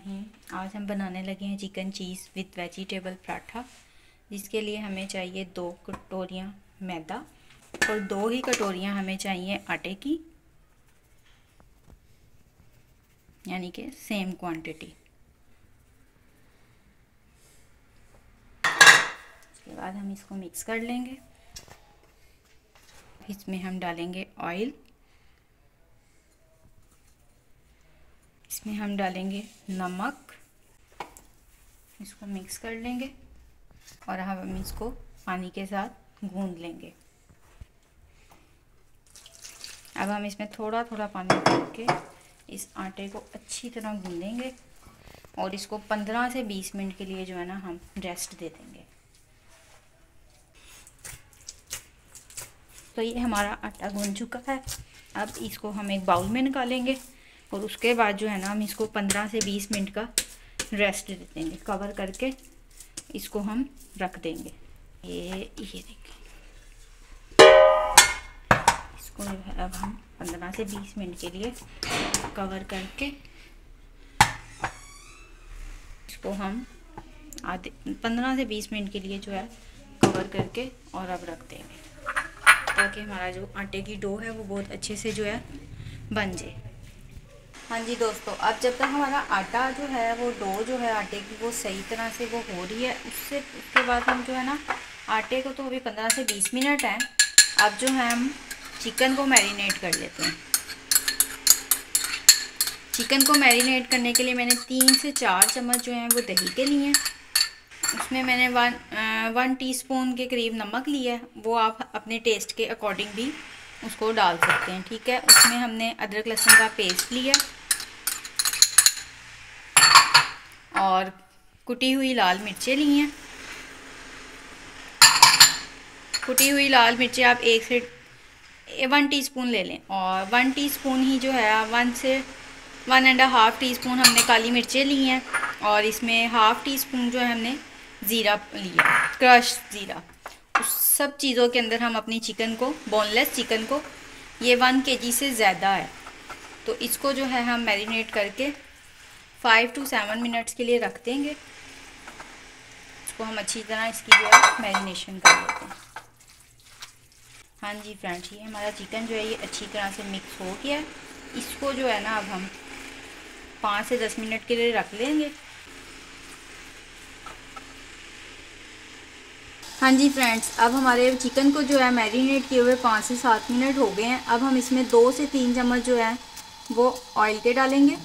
बिस्मिल्लाहिर्रहमानिर्रहीम। आज हम बनाने लगे हैं chicken cheese with vegetable paratha, जिसके लिए हमें चाहिए 2 कटोरियाँ मैदा और 2 ही कटोरियाँ हमें चाहिए आटे की, यानी कि सेम क्वांटिटी। उसके बाद हम इसको मिक्स कर लेंगे। इसमें हम डालेंगे ऑयल, इसमें हम डालेंगे नमक, इसको मिक्स कर लेंगे और हम इसको पानी के साथ गूंद लेंगे। अब हम इसमें थोड़ा थोड़ा पानी डाल के इस आटे को अच्छी तरह गूंदेंगे और इसको 15 से 20 मिनट के लिए जो है ना हम रेस्ट दे देंगे। तो ये हमारा आटा गूंद चुका है। अब इसको हम एक बाउल में निकालेंगे और उसके बाद जो है ना हम इसको 15 से 20 मिनट का रेस्ट दे देंगे। कवर करके इसको हम रख देंगे। ये देखिए, इसको जो है अब हम 15 से 20 मिनट के लिए कवर करके इसको हम 15 से 20 मिनट के लिए जो है कवर करके और अब रख देंगे, ताकि हमारा जो आटे की डो है वो बहुत अच्छे से जो है बन जाए। हाँ जी दोस्तों, अब जब तक हमारा आटा जो है वो डो जो है आटे की वो सही तरह से वो हो रही है, उसके बाद हम जो है ना आटे को तो अभी 15 से 20 मिनट है। अब जो है हम चिकन को मैरिनेट कर लेते हैं। चिकन को मैरिनेट करने के लिए मैंने 3 से 4 चम्मच जो हैं वो दही के लिए हैं। उसमें मैंने 1 टीस्पून के करीब नमक लिया है, वो आप अपने टेस्ट के अकॉर्डिंग भी उसको डाल सकते हैं, ठीक है। उसमें हमने अदरक लहसुन का पेस्ट लिया और कुटी हुई लाल मिर्चें ली हैं। कुटी हुई लाल मिर्चें आप 1 टीस्पून ले लें और 1 टीस्पून ही जो है 1 से 1.5 टीस्पून हमने काली मिर्चें ली हैं और इसमें 1/2 टीस्पून जो है हमने ज़ीरा लिया, क्रश ज़ीरा। उस सब चीज़ों के अंदर हम अपनी चिकन को, बोनलेस चिकन को, ये 1 kg से ज़्यादा है, तो इसको जो है हम मैरिनेट करके 5 to 7 मिनट्स के लिए रख देंगे। इसको हम अच्छी तरह इसकी जो है मैरिनेशन कर लेते हैं। हाँ जी फ्रेंड्स, ये हमारा चिकन जो है ये अच्छी तरह से मिक्स हो गया है। इसको जो है ना अब हम 5 से 10 मिनट के लिए रख लेंगे। हाँ जी फ्रेंड्स, अब हमारे चिकन को जो है मैरिनेट किए हुए 5 से 7 मिनट हो गए हैं। अब हम इसमें 2 से 3 चम्मच जो है वो ऑयल के डालेंगे।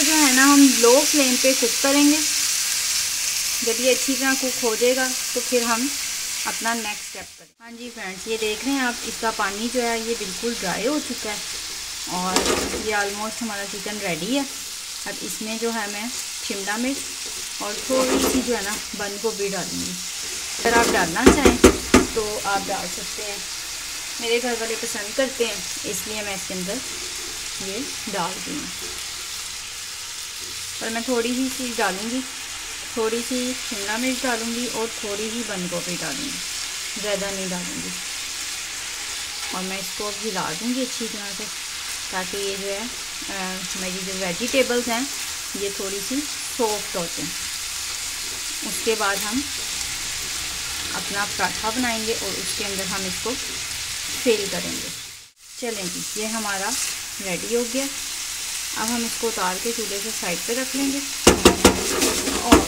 जो है ना हम लो फ्लेम पे कुक करेंगे। जब ये अच्छी तरह कुक हो जाएगा तो फिर हम अपना नेक्स्ट स्टेप करें। हाँ जी फ्रेंड्स, ये देख रहे हैं आप, इसका पानी जो है ये बिल्कुल ड्राई हो चुका है और ये ऑलमोस्ट हमारा चिकन रेडी है। अब इसमें जो है मैं शिमला मिर्च और थोड़ी सी जो है ना बंद गोभी डालूँगी। अगर आप डालना चाहें तो आप डाल सकते हैं। मेरे घर वाले पसंद करते हैं, इसलिए मैं इसके अंदर ये डाल दी हूँ। और मैं थोड़ी ही सी डालूँगी, थोड़ी सी शिमला मिर्च डालूँगी और थोड़ी ही बंद गोभी डालूँगी, ज़्यादा नहीं डालूँगी। और मैं इसको अब हिला दूँगी अच्छी तरह से, ताकि ये जो है मेरी जो वेजिटेबल्स हैं ये थोड़ी सी सॉफ्ट हो जाएं। उसके बाद हम अपना पराठा बनाएंगे और उसके अंदर हम इसको फिल करेंगे। चलें जी, ये हमारा रेडी हो गया। अब हम इसको उतार के चूल्हे से साइड पे रख लेंगे और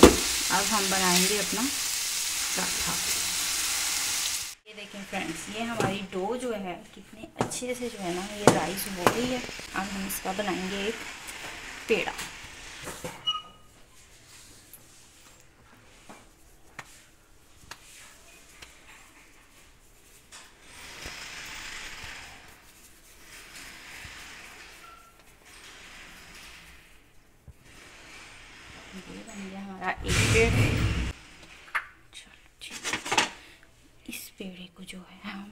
अब हम बनाएंगे अपना पराठा। ये देखें फ्रेंड्स, ये हमारी डो जो है कितने अच्छे से जो है ना ये राइस हो गई है। अब हम इसका बनाएंगे एक पेड़ा। ये बन गया हमारा एक पेड़। चलो ठीक, इस पेड़े को जो है हम